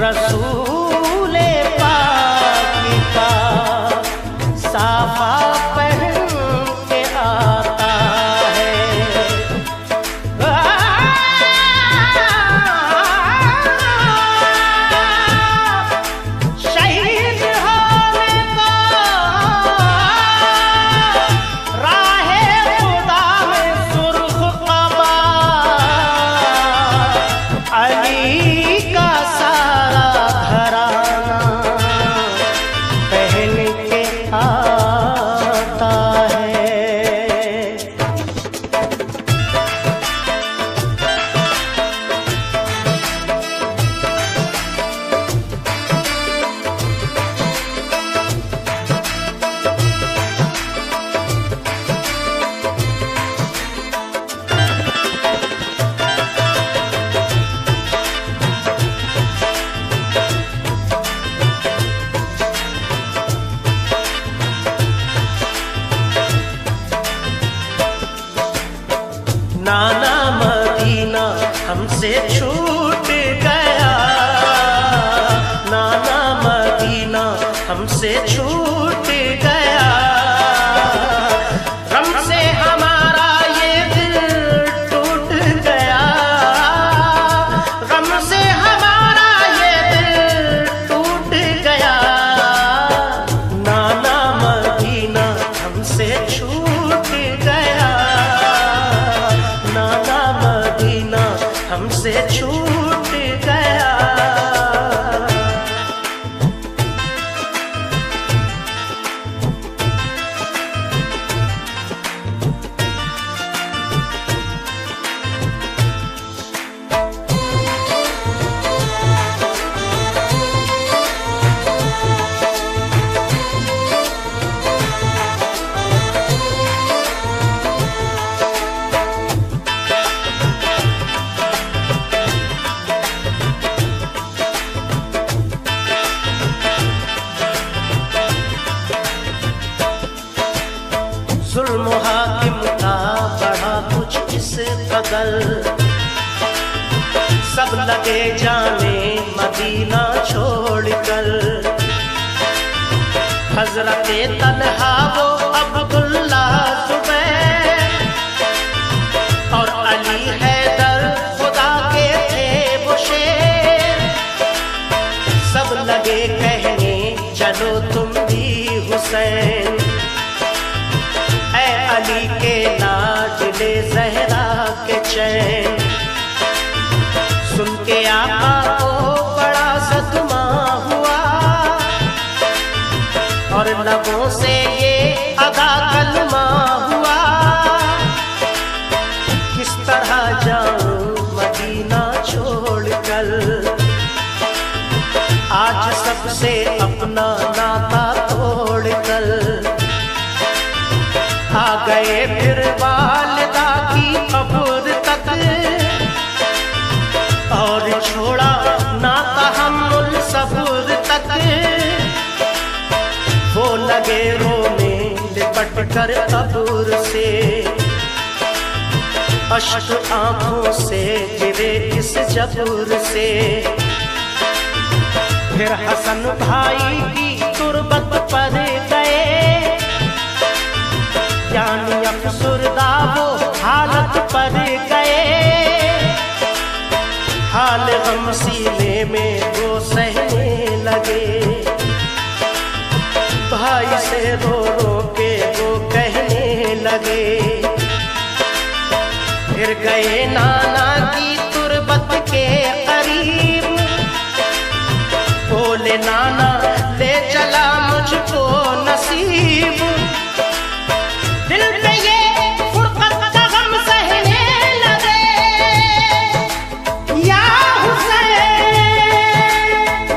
रसूले पाक का साफा पहन के आता है। शहीद होने को राहे खुदा में सुर्ख कबा अली का सारा घराना पहन के आता है। नाना मदीना हमसे छूट गया, नाना मदीना हमसे छूट गया। गम से हमारा ये दिल टूट गया, गम से हमारा ये दिल टूट गया। नाना मदीना हमसे छूट गया, नाना मदीना हमसे छूट गया। जुल्म हाकिम का बढ़ा कुछ इस कदर, सब लगे जाने मदीना छोड़कर। हजरते तन्हा वो अब्दुल्ला जुबैर और अली हैदर खुदा के थे वो शेर। सब लगे कहने चलो तुम भी हुसैन, अली के लाडले ज़हरा के चैन। सुन के आका को बड़ा सदमा हुआ और लबों से ये अदा कलमा हुआ। किस तरह जाऊं मदीना छोड़कर, आज सबसे अपना नाता तोड़कर। आ गए फिर वालिदा की कब्र तक और छोड़ा ना तहम्मुल सब्र तक। वो लगे रोने लिपट कर कब्र से, अश्क आंखों से गिरे इस जब्र से। फिर हसन भाई की तुरबत पर गए, यानी अफसुरदा वो हालत पर गए। हाल गम सीने में वो सहने लगे, भाई से रो रो के वो कहने लगे। फिर गए नाना की तुरबत के करीब, बोले नाना ले चला मुझको नसीब। दिल पे ये फुरकत का गम सहने लगे, या हुसैन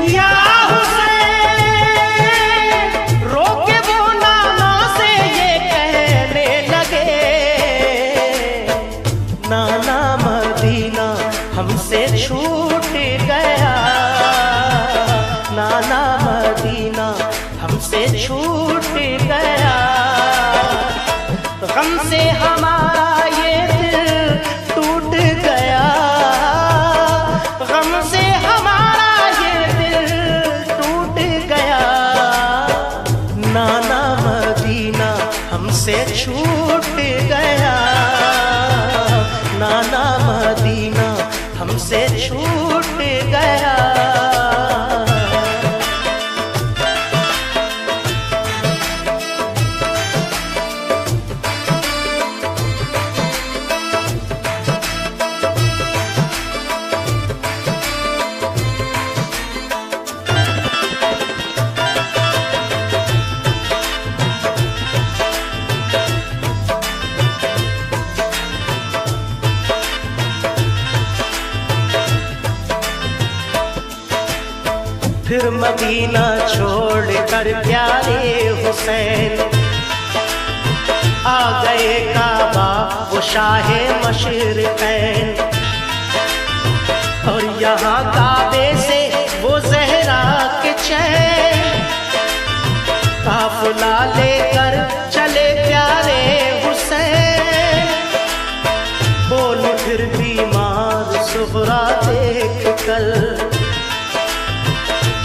या हुसैन। रोके वो नाना से ये कहने लगे, नाना मदीना हमसे छूट गया, नाना मदीना हमसे छूट गया। गम से हमारा ये दिल टूट गया, गम से हमारा ये दिल फिर मदीना छोड़ कर प्यारे हुसैन आ गए काबा वो शाहे मशरिक़ैन। और यहाँ काबे से वो ज़हरा के चैन काफिला लेकर चले प्यारे हुसैन। बोलो फिर बीमार ज़ुहरा देख कर,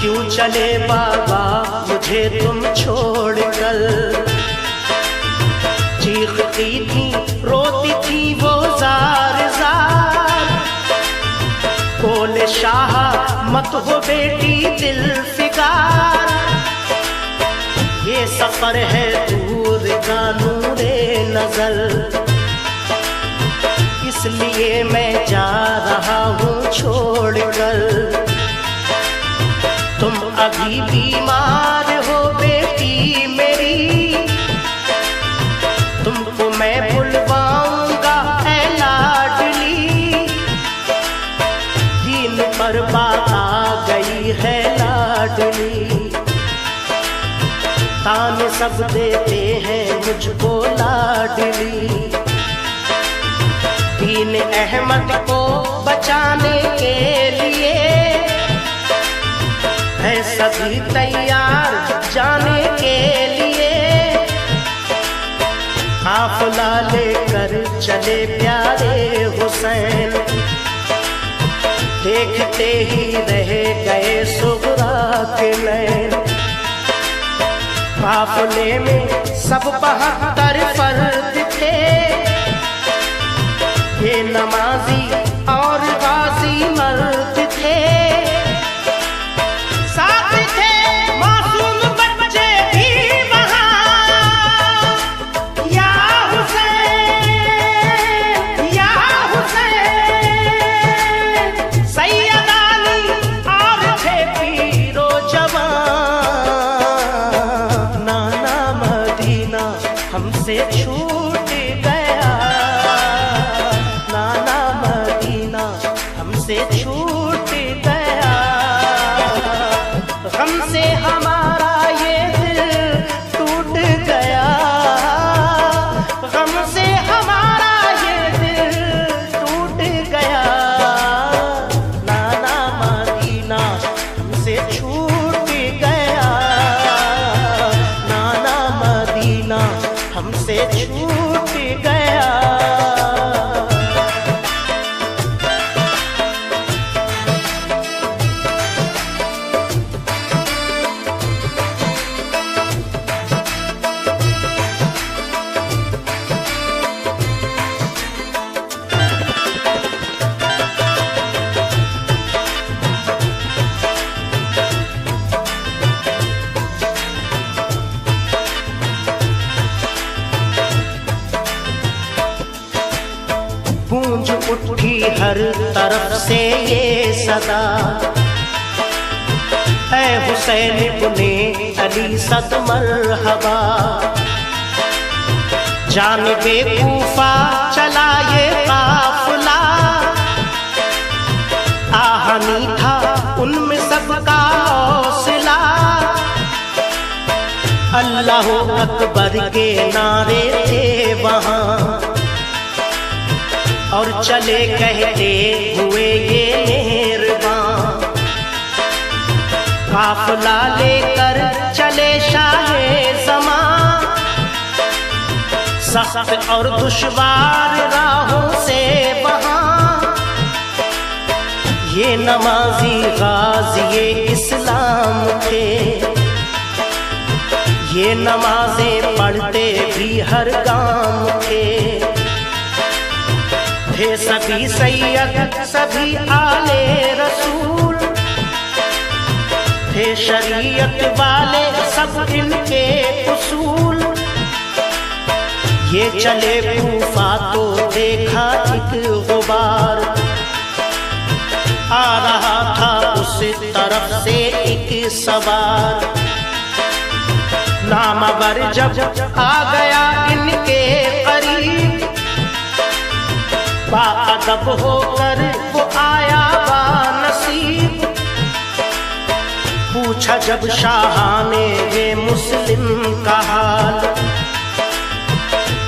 क्यों चले बाबा मुझे तुम छोड़ कर। चीखती थी रोती थी वो जार जार, बोले शाह मत हो बेटी दिल फिकार। ये सफर है दूर का नूरे नजर, इसलिए मैं जा रहा हूँ छोड़ कर। तुम अभी बीमार हो बेटी मेरी, तुमको मैं बुलवाऊंगा ऐ लाडली। दीन पर बात आ गई है लाडली, ताने सब देते हैं मुझको लाडली। दीन अहमद को बचाने के लिए है सभी तैयार जाने के लिए। काफिला लेकर चले प्यारे हुसैन, देखते ही रह गए सुगरा के नैन। काफिले में सब 72 फर्द थे, ये नमाजी और गाजी मर्द थे। हमसे छूट गया नाना मदीना, हमसे छूट गया। हमसे हमारा ये दिल टूट गया, हमसे हमारा ये दिल टूट गया। नाना मदीना हमसे छूट गया, नाना मदीना हमसे छूट गया। गूंज उठी हर तरफ से ये सदा, ऐ हुसैन इब्ने अली सद मरहबा। जानिबे कूफा चला ये काफिला, आहनी था उनमें सबका हौसला। अल्लाह अकबर के नारे थे वहाँ, और चले कहते हुए ये मेहरबान। काफिला लेकर चले शाहे ज़मां, सख्त और दुश्वार राहों से वहाँ। ये नमाजी गाज़ी इस्लाम थे, ये नमाजें पढ़ते भी हर गाम थे। थे सभी सैयद सभी आले रसूल, थे शरीयत वाले सब इनके उसूल। ये चले कूफा तो देखा एक गुबार, आ रहा था उस तरफ से एक सवार। नामवर जब आ गया इनके करीब, बाअदब होकर वो आया बानसीब। पूछा जब शाहाने वे मुस्लिम का हाल,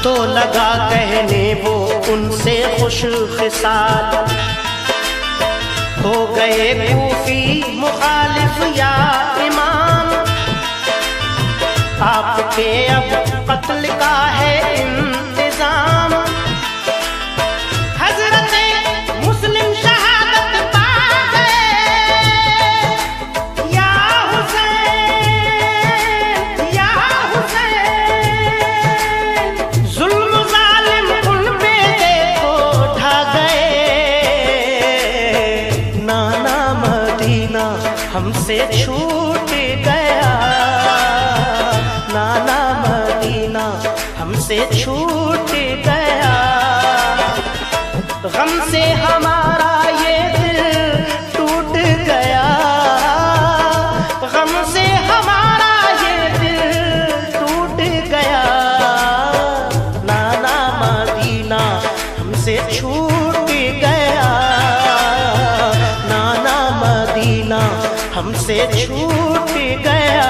तो लगा कहने वो उनसे खुश खिसाल। हो गए कूफी मुखालिफ या इमाम, आपके अब कत्ल का है इंतजाम। हमसे छूट गया नाना मदीना, हमसे छूट गया। गम से हमारा ये दिल टूट गया, गम से हमारा ये दिल टूट गया। नाना मदीना हमसे छूट गया, नाना मदीना हमसे छूट गया।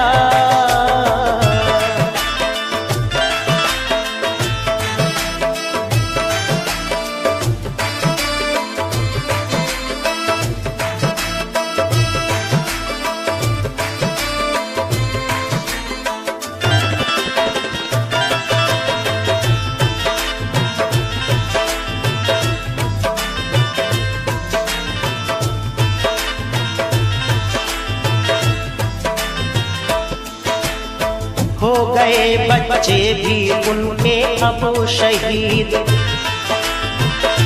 हो गए बच्चे भी उनके अब शहीद,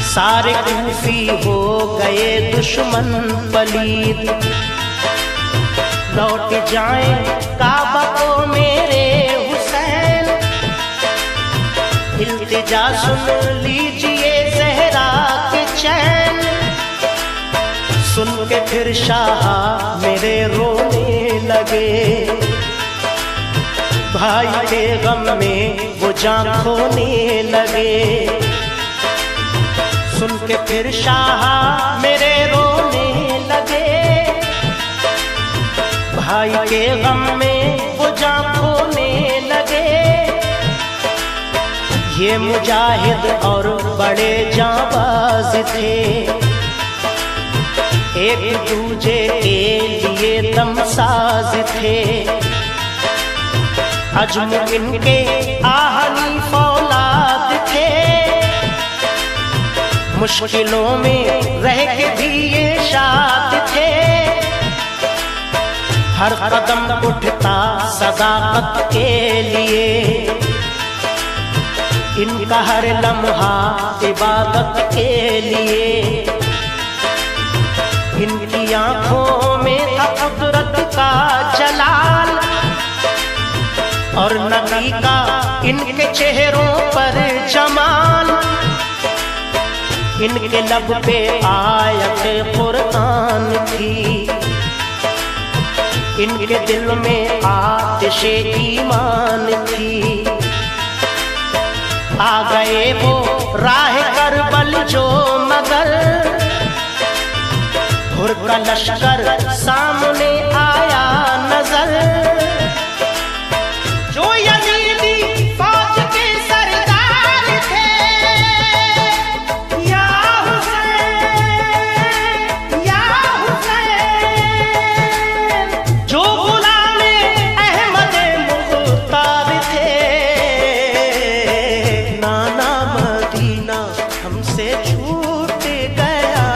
सारे कूफी हो गए दुश्मन पलीद। लौट जाएं काबा को मेरे हुसैन, इल्तिजा सुन लीजिए ज़हरा के चैन। सुन के फिर शाह मेरे रोने लगे, भाई के गम में वो जान खोने लगे। सुन के फिर शाह मेरे रोने लगे, भाई के गम में वो जान खोने लगे। ये मुजाहिद और बड़े जाबाज थे, एक दूजे के लिए दमसाज थे। अजम इनके आहनी फौलाद थे, मुश्किलों में रह के भी ये शाद थे। हर कदम उठता सदाकत के लिए, इनका हर लम्हा इबादत के लिए। इनकी आंखों में था कुदरत का जलाल, और नबी का इनके चेहरों पर जमाल। इनके लब पे आयत कुरान थी, इनके दिल में आतिशे ईमान थी। आ गए वो राह करबल जो मगर, हुर का लश्कर सामने आया नजर। जो यजीदी फौज के सरदार थे, या हुसैन या हुसैन। जो गुलामे अहमद मुख्तार थे, नाना मदीना हमसे छूट गया,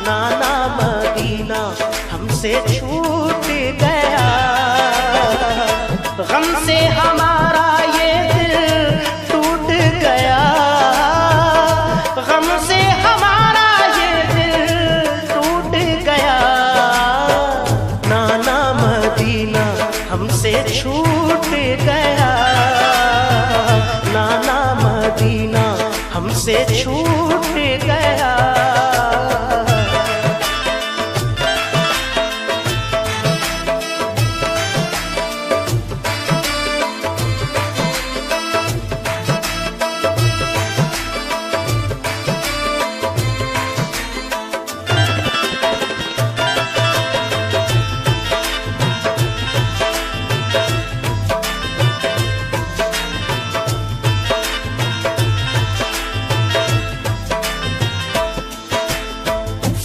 नाना मदीना हमसे छूट गया। गम से हमारा ये दिल टूट गया, गम से हमारा ये दिल टूट गया। नाना मदीना हमसे छूट गया, नाना मदीना हमसे छूट गया।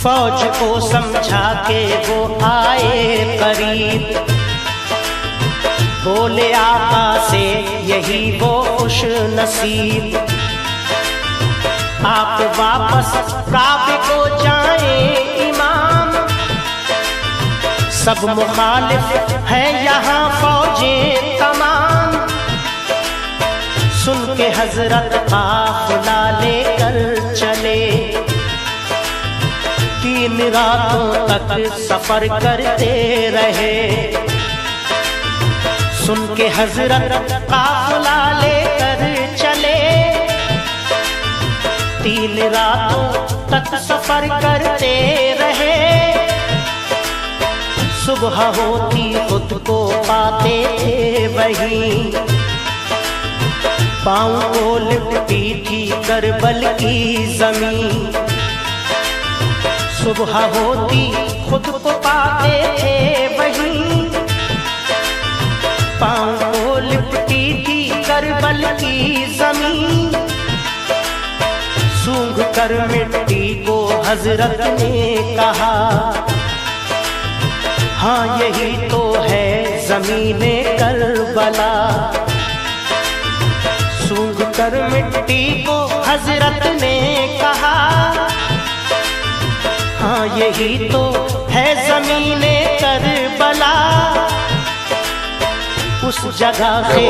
फौज को समझा के वो आए करीब, बोले आका से यही वो खुश नसीब, आप वापस काबे को जाएं इमाम, सब मुखालिफ है यहाँ फौजें तमाम। सुन के हजरत काफिला लेकर चले, 3 रातों तक सफर करते रहे। सुन के हजरत काफिला लेकर चले, 3 रातों तक सफर करते रहे। सुबह होती खुद को पाते थे वहीं, पाँव को लिपटी थी करबल की जमीन। सुबह होती खुद को पाते थे वहीं, पाँव को लिपटी थी करबल की जमीन। सूंघ कर मिट्टी को हजरत ने कहा, हाँ यही तो है ज़मीने करबला। सूंघ कर मिट्टी को हजरत ने कहा, हाँ यही तो है ज़मीने करबला। उस जगह से